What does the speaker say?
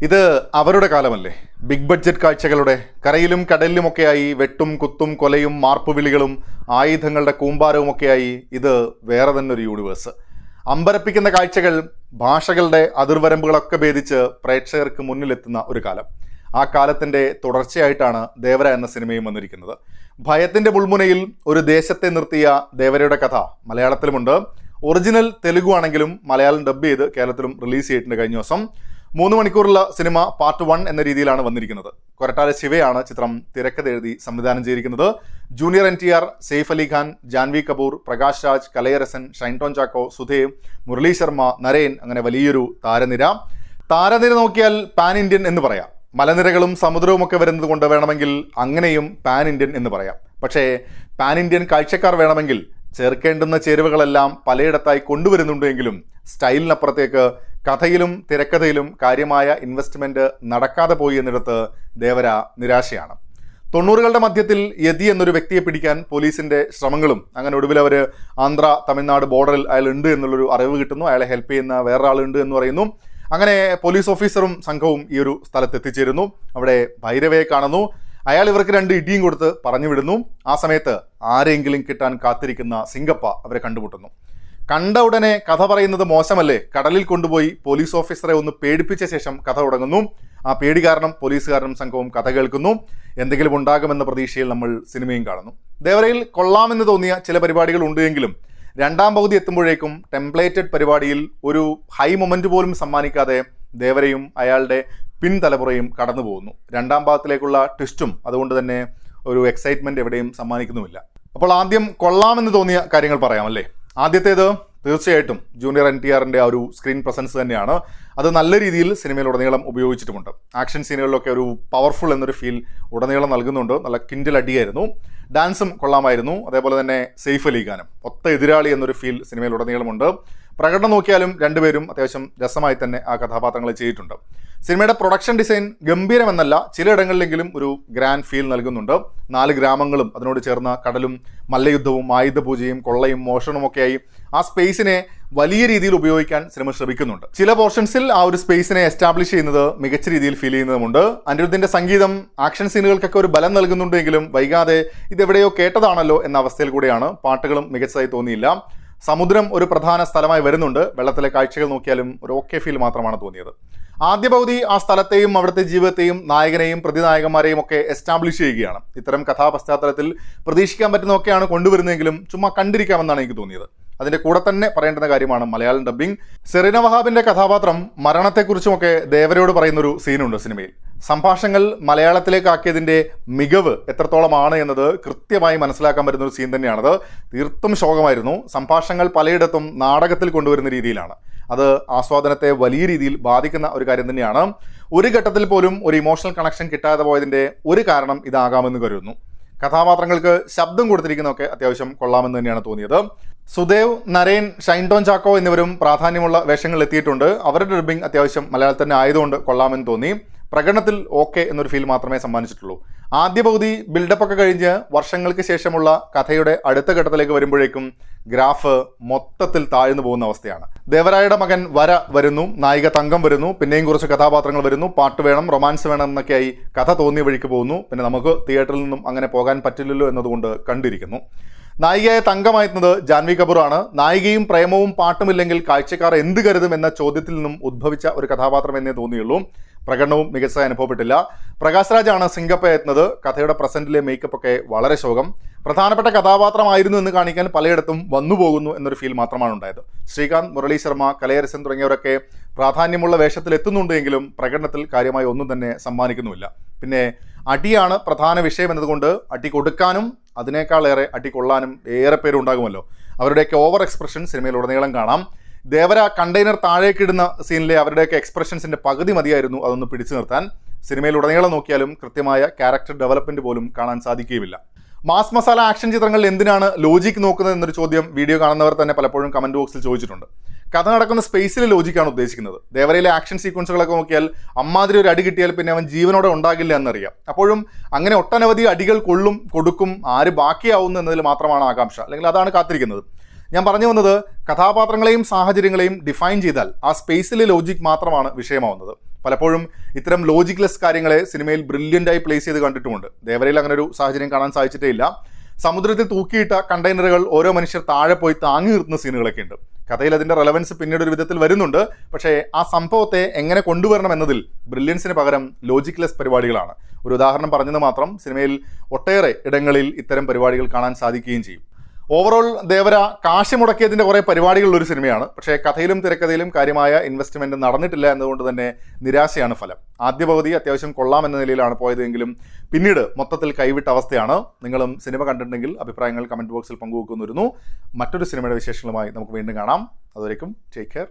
ഇത് അവരുടെ കാലമല്ലേ? Big budget കാഴ്ചകളുടെ കരയിലും കടലിലുമൊക്കെയായി വെട്ടും കുത്തും കൊലയും മാർപ്പുവിളികളും ആയുധങ്ങളുടെ കൂമ്പാരവുമൊക്കെയായി ഇത് വേറെ തന്നെ ഒരു യൂണിവേഴ്സ്. അമ്പരപ്പിക്കുന്ന കാഴ്ചകൾ, ഭാഷകളുടെ അതിർവരമ്പുകളൊക്കെ ഭേദിച്ച് പ്രേക്ഷകർക്ക് മുന്നിലെത്തുന്ന ഒരു കാലം. ആ കാലത്തിൻ്റെ തുടർച്ചയായിട്ടാണ് ദേവര എന്ന സിനിമയും വന്നിരിക്കുന്നത്. ഭയത്തിൻ്റെ മുൾമുനയിൽ ഒരു ദേശത്തെ നിർത്തിയ ദേവരയുടെ കഥ മലയാളത്തിലുമുണ്ട്. ഒറിജിനൽ തെലുഗു ആണെങ്കിലും മലയാളം ഡബ് ചെയ്ത് കേരളത്തിലും റിലീസ് ചെയ്തിട്ടുണ്ട് കഴിഞ്ഞ ദിവസം. 3 മണിക്കൂറുള്ള സിനിമ പാർട്ട് 1 എന്ന രീതിയിലാണ് വന്നിരിക്കുന്നത്. കൊരട്ടാല ശിവയാണ് ചിത്രം തിരക്കഥ എഴുതി സംവിധാനം ചെയ്തിരിക്കുന്നത്. ജൂനിയർ NTR, സെയ്ഫ് അലി ഖാൻ, ജാൻവി കപൂർ, പ്രകാശ് രാജ്, കലയരസൻ, ഷൈൻ ടോൺ ചാക്കോ, സുധേവ്, മുരളി ശർമ്മ, നരേൻ, അങ്ങനെ വലിയൊരു താരനിര നോക്കിയാൽ പാൻ ഇന്ത്യൻ എന്ന് പറയാം. മലനിരകളും സമുദ്രവും ഒക്കെ വരുന്നത് കൊണ്ട് വേണമെങ്കിൽ അങ്ങനെയും പാൻ ഇന്ത്യൻ എന്ന് പറയാം. പക്ഷേ പാൻ ഇന്ത്യൻ കാഴ്ചക്കാർ വേണമെങ്കിൽ ചേർക്കേണ്ടുന്ന ചേരുവകളെല്ലാം പലയിടത്തായി കൊണ്ടുവരുന്നുണ്ടെങ്കിലും സ്റ്റൈലിനപ്പുറത്തേക്ക് കഥയിലും തിരക്കഥയിലും കാര്യമായ ഇൻവെസ്റ്റ്മെന്റ് നടക്കാതെ പോയി എന്നിടത്ത് ദേവര നിരാശയാണ്. 90കളുടെ മധ്യത്തിൽ യതി എന്നൊരു വ്യക്തിയെ പിടിക്കാൻ പോലീസിന്റെ ശ്രമങ്ങളും, അങ്ങനെ ഒടുവിൽ അവർ ആന്ധ്ര തമിഴ്നാട് ബോർഡറിൽ അയാൾ ഉണ്ട് എന്നുള്ളൊരു അറിവ് കിട്ടുന്നു. അയാളെ ഹെൽപ്പ് ചെയ്യുന്ന വേറൊരാളുണ്ട് എന്ന് പറയുന്നു. അങ്ങനെ പോലീസ് ഓഫീസറും സംഘവും ഈ ഒരു സ്ഥലത്ത് എത്തിച്ചേരുന്നു. അവിടെ ഭൈരവയെ കാണുന്നു. അയാൾ ഇവർക്ക് 2 ഇടിയും കൊടുത്ത് പറഞ്ഞു വിടുന്നു. ആ സമയത്ത് ആരെങ്കിലും കിട്ടാൻ കാത്തിരിക്കുന്ന സിംഗപ്പ അവരെ കണ്ടുമുട്ടുന്നു. കണ്ട ഉടനെ കഥ പറയുന്നത് മോശമല്ലേ? കടലിൽ കൊണ്ടുപോയി പോലീസ് ഓഫീസറെ ഒന്ന് പേടിപ്പിച്ച ശേഷം കഥ തുടങ്ങുന്നു. ആ പേടി കാരണം പോലീസുകാരനും സംഘവും കഥ കേൾക്കുന്നു. എന്തെങ്കിലും ഉണ്ടാകുമെന്ന പ്രതീക്ഷയിൽ നമ്മൾ സിനിമയും കാണുന്നു. ദേവരയിൽ കൊള്ളാമെന്ന് തോന്നിയ ചില പരിപാടികൾ ഉണ്ടെങ്കിലും രണ്ടാം പകുതി എത്തുമ്പോഴേക്കും ടെംപ്ലേറ്റഡ് പരിപാടിയിൽ ഒരു ഹൈ മൊമെന്റ് പോലും സമ്മാനിക്കാതെ ദേവരയും അയാളുടെ പിൻതലമുറയും കടന്നു പോകുന്നു. രണ്ടാം ഭാഗത്തിലേക്കുള്ള ട്വിസ്റ്റും അതുകൊണ്ട് തന്നെ ഒരു എക്സൈറ്റ്മെന്റ് എവിടെയും സമ്മാനിക്കുന്നുമില്ല. അപ്പോൾ ആദ്യം കൊള്ളാമെന്ന് തോന്നിയ കാര്യങ്ങൾ പറയാമല്ലേ? ആദ്യത്തേത് തീർച്ചയായിട്ടും ജൂനിയർ NTRന്റെ ആ ഒരു സ്ക്രീൻ പ്രസൻസ് തന്നെയാണ്. അത് നല്ല രീതിയിൽ സിനിമയിലുടനീളം ഉപയോഗിച്ചിട്ടുമുണ്ട്. ആക്ഷൻ സീനുകളിലൊക്കെ ഒരു പവർഫുൾ എന്നൊരു ഫീൽ ഉടനീളം നൽകുന്നുണ്ട്. നല്ല കിൻഡിൽ അടിയായിരുന്നു. ഡാൻസും കൊള്ളാമായിരുന്നു. അതേപോലെ തന്നെ സെയ്ഫ് അലി ഖാനും ഒത്ത എതിരാളി എന്നൊരു ഫീൽ സിനിമയിലുടനീളമുണ്ട്. പ്രകടനം നോക്കിയാലും രണ്ടുപേരും അത്യാവശ്യം രസമായി തന്നെ ആ കഥാപാത്രങ്ങൾ ചെയ്തിട്ടുണ്ട്. സിനിമയുടെ പ്രൊഡക്ഷൻ ഡിസൈൻ ഗംഭീരമെന്നല്ല, ചിലയിടങ്ങളിലെങ്കിലും ഒരു ഗ്രാൻഡ് ഫീൽ നൽകുന്നുണ്ട്. 4 ഗ്രാമങ്ങളും അതിനോട് ചേർന്ന കടലും മല്ലയുദ്ധവും ആയുധപൂജയും കൊള്ളയും മോഷണമൊക്കെയായി ആ സ്പേസിനെ വലിയ രീതിയിൽ ഉപയോഗിക്കാൻ സിനിമ ശ്രമിക്കുന്നുണ്ട്. ചില പോർഷൻസിൽ ആ ഒരു സ്പേസിനെ എസ്റ്റാബ്ലിഷ് ചെയ്യുന്നത് മികച്ച രീതിയിൽ ഫീൽ ചെയ്യുന്നതുമുണ്ട്. അനിരുദ്ധിന്റെ സംഗീതം ആക്ഷൻ സീനുകൾക്കൊക്കെ ഒരു ബലം നൽകുന്നുണ്ടെങ്കിലും വൈകാതെ ഇതെവിടെയോ കേട്ടതാണല്ലോ എന്ന അവസ്ഥയിൽ കൂടെയാണ്. പാട്ടുകളും മികച്ചതായി തോന്നിയില്ല. സമുദ്രം ഒരു പ്രധാന സ്ഥലമായി വരുന്നുണ്ട്. വെള്ളത്തിലെ കാഴ്ചകൾ നോക്കിയാലും ഒരു ഓക്കെ ഫീൽ മാത്രമാണ് തോന്നിയത്. ആദ്യ പകുതി ആ സ്ഥലത്തെയും അവിടുത്തെ ജീവിതത്തെയും നായകനെയും പ്രതിനായകന്മാരെയും ഒക്കെ എസ്റ്റാബ്ലിഷ് ചെയ്യുകയാണ്. ഇത്തരം കഥാപശ്ചാത്തലത്തിൽ പ്രതീക്ഷിക്കാൻ പറ്റുന്നതൊക്കെയാണ് കൊണ്ടുവരുന്നതെങ്കിലും ചുമ്മാ കണ്ടിരിക്കാമെന്നാണ് എനിക്ക് തോന്നിയത്. അതിന്റെ കൂടെ തന്നെ പറയേണ്ടുന്ന കാര്യമാണ് മലയാളം ഡബ്ബിംഗ്. സെറീന വഹാബിന്റെ കഥാപാത്രം മരണത്തെക്കുറിച്ചുമൊക്കെ ദേവരയോട് പറയുന്നൊരു സീനുണ്ട് സിനിമയിൽ. സംഭാഷണങ്ങൾ മലയാളത്തിലേക്കാക്കിയതിന്റെ മികവ് എത്രത്തോളമാണ് എന്നത് കൃത്യമായി മനസ്സിലാക്കാൻ പറ്റുന്ന ഒരു സീൻ തന്നെയാണത്. തീർത്തും ശോകമായിരുന്നു. സംഭാഷണങ്ങൾ പലയിടത്തും നാടകത്തിൽ കൊണ്ടുവരുന്ന രീതിയിലാണ്. അത് ആസ്വാദനത്തെ വലിയ രീതിയിൽ ബാധിക്കുന്ന ഒരു കാര്യം തന്നെയാണ്. ഒരു ഘട്ടത്തിൽ പോലും ഒരു ഇമോഷണൽ കണക്ഷൻ കിട്ടാതെ പോയതിന്റെ ഒരു കാരണം ഇതാകാമെന്ന് കരുതുന്നു. കഥാപാത്രങ്ങൾക്ക് ശബ്ദം കൊടുത്തിരിക്കുന്നതൊക്കെ അത്യാവശ്യം കൊള്ളാമെന്ന് തന്നെയാണ് തോന്നിയത്. സുധേവ്, നരേൻ, ഷൈൻ ടോൺ ചാക്കോ എന്നിവരും പ്രാധാന്യമുള്ള വേഷങ്ങൾ എത്തിയിട്ടുണ്ട്. അവരുടെ ഡബ്ബിംഗ് അത്യാവശ്യം മലയാളത്തിൽ തന്നെ ആയതുകൊണ്ട് കൊള്ളാമെന്ന് തോന്നി. പ്രകടനത്തിൽ ഓക്കെ എന്നൊരു ഫീൽ മാത്രമേ സമ്മാനിച്ചിട്ടുള്ളൂ. ആദ്യ പകുതി ബിൽഡപ്പ് ഒക്കെ കഴിഞ്ഞ് വർഷങ്ങൾക്ക് ശേഷമുള്ള കഥയുടെ അടുത്ത ഘട്ടത്തിലേക്ക് വരുമ്പോഴേക്കും ഗ്രാഫ് മൊത്തത്തിൽ താഴ്ന്നു പോകുന്ന അവസ്ഥയാണ്. ദേവരായുടെ മകൻ വര വരുന്നു, നായിക തങ്കം വരുന്നു, പിന്നെയും കുറച്ച് കഥാപാത്രങ്ങൾ വരുന്നു, പാട്ട് വേണം, റൊമാൻസ് വേണം എന്നൊക്കെയായി കഥ തോന്നിയ വഴിക്ക് പോകുന്നു. പിന്നെ നമുക്ക് തിയേറ്ററിൽ നിന്നും അങ്ങനെ പോകാൻ പറ്റില്ലല്ലോ എന്നതുകൊണ്ട് കണ്ടിരിക്കുന്നു. നായികയായ തങ്കമായിരുന്നത് ജാൻവി കപൂറാണ്. നായികയും പ്രേമവും പാട്ടുമില്ലെങ്കിൽ കാഴ്ചക്കാർ എന്ത് കരുതും എന്ന ചോദ്യത്തിൽ നിന്നും ഉദ്ഭവിച്ച ഒരു കഥാപാത്രം എന്നേ തോന്നിയുള്ളൂ. പ്രകടനവും മികച്ചതായി അനുഭവപ്പെട്ടില്ല. പ്രകാശ് രാജാണ് സിംഗപ്പയെത്തുന്നത്. കഥയുടെ പ്രസന്റിലെ മേക്കപ്പ് ഒക്കെ വളരെ ശോകം. പ്രധാനപ്പെട്ട കഥാപാത്രമായിരുന്നു എന്ന് കാണിക്കാൻ പലയിടത്തും വന്നുപോകുന്നു എന്നൊരു ഫീൽ മാത്രമാണ് ഉണ്ടായത്. ശ്രീകാന്ത്, മുരളി ശർമ്മ, കലയരസൻ തുടങ്ങിയവരൊക്കെ പ്രാധാന്യമുള്ള വേഷത്തിൽ എത്തുന്നുണ്ടെങ്കിലും പ്രകടനത്തിൽ കാര്യമായി ഒന്നും തന്നെ സമ്മാനിക്കുന്നുമില്ല. പിന്നെ അടിയാണ് പ്രധാന വിഷയം എന്നതുകൊണ്ട് അടി കൊടുക്കാനും അതിനേക്കാളേറെ അടി കൊള്ളാനും ഏറെ പേരുണ്ടാകുമല്ലോ. അവരുടെയൊക്കെ ഓവർ എക്സ്പ്രഷൻ സിനിമയിലുടനീളം കാണാം. ദേവര കണ്ടെയ്നർ താഴേക്കിടുന്ന സീനിലെ അവരുടെയൊക്കെ എക്സ്പ്രഷൻസിന്റെ പകുതി മതിയായിരുന്നു അതൊന്ന് പിടിച്ചു നിർത്താൻ. സിനിമയിലുടനീളം നോക്കിയാലും കൃത്യമായ ക്യാരക്ടർ ഡെവലപ്മെന്റ് പോലും കാണാൻ സാധിക്കുകയുമില്ല. മാസ് മസാല ആക്ഷൻ ചിത്രങ്ങളിൽ എന്തിനാണ് ലോജിക് നോക്കുന്നത് എന്നൊരു ചോദ്യം വീഡിയോ കാണുന്നവർ തന്നെ പലപ്പോഴും കമന്റ് ബോക്സിൽ ചോദിച്ചിട്ടുണ്ട്. കഥ നടക്കുന്ന സ്പേസിലെ ലോജിക്കാണ് ഉദ്ദേശിക്കുന്നത്. ദേവരയിലെ ആക്ഷൻ സീക്വൻസുകളൊക്കെ നോക്കിയാൽ അമ്മാതിരി ഒരു അടി കിട്ടിയാൽ പിന്നെ അവൻ ജീവനോടെ ഉണ്ടാകില്ല എന്നറിയാം. അപ്പോഴും അങ്ങനെ ഒട്ടനവധി അടികൾ കൊടുക്കും, ആര് ബാക്കിയാവുന്നു എന്നതിൽ മാത്രമാണ് ആകാംക്ഷ, അല്ലെങ്കിൽ അതാണ് കാത്തിരിക്കുന്നത്. ഞാൻ പറഞ്ഞു വന്നത് കഥാപാത്രങ്ങളെയും സാഹചര്യങ്ങളെയും ഡിഫൈൻ ചെയ്താൽ ആ സ്പേസിലെ ലോജിക് മാത്രമാണ് വിഷയമാവുന്നത്. പലപ്പോഴും ഇത്തരം ലോജിക്ലെസ് കാര്യങ്ങളെ സിനിമയിൽ ബ്രില്യൻ്റായി പ്ലേസ് ചെയ്ത് കണ്ടിട്ടുമുണ്ട്. ദേവരയിൽ അങ്ങനെ ഒരു സാഹചര്യം കാണാൻ സാധിച്ചിട്ടേ ഇല്ല. സമുദ്രത്തിൽ തൂക്കിയിട്ട കണ്ടെയ്നറുകൾ ഓരോ മനുഷ്യർ താഴെ പോയി താങ്ങി നിർത്തുന്ന സീനുകളൊക്കെ ഉണ്ട്. കഥയിൽ അതിൻ്റെ റെലവൻസ് പിന്നീട് ഒരു വിധത്തിൽ വരുന്നുണ്ട്. പക്ഷേ ആ സംഭവത്തെ എങ്ങനെ കൊണ്ടുവരണം എന്നതിൽ ബ്രില്യൻസിന് പകരം ലോജിക്ലെസ് പരിപാടികളാണ്. ഒരു ഉദാഹരണം പറഞ്ഞത് മാത്രം, സിനിമയിൽ ഒട്ടേറെ ഇടങ്ങളിൽ ഇത്തരം പരിപാടികൾ കാണാൻ സാധിക്കുകയും ചെയ്യും. ഓവറോൾ ദേവര കാശ് മുടക്കിയതിൻ്റെ കുറേ പരിപാടികളുള്ളൊരു സിനിമയാണ്. പക്ഷേ കഥയിലും തിരക്കഥയിലും കാര്യമായ ഇൻവെസ്റ്റ്മെൻറ്റ് നടന്നിട്ടില്ല എന്നതുകൊണ്ട് തന്നെ നിരാശയാണ് ഫലം. ആദ്യ പകുതി അത്യാവശ്യം കൊള്ളാമെന്ന നിലയിലാണ് പോയതെങ്കിലും പിന്നീട് മൊത്തത്തിൽ കൈവിട്ട അവസ്ഥയാണ്. നിങ്ങളും സിനിമ കണ്ടിട്ടുണ്ടെങ്കിൽ അഭിപ്രായങ്ങൾ കമൻറ്റ് ബോക്സിൽ പങ്കുവെക്കുന്നു. മറ്റൊരു സിനിമയുടെ വിശേഷങ്ങളുമായി നമുക്ക് വീണ്ടും കാണാം. അതുവരേക്കും ടേക്ക് കെയർ.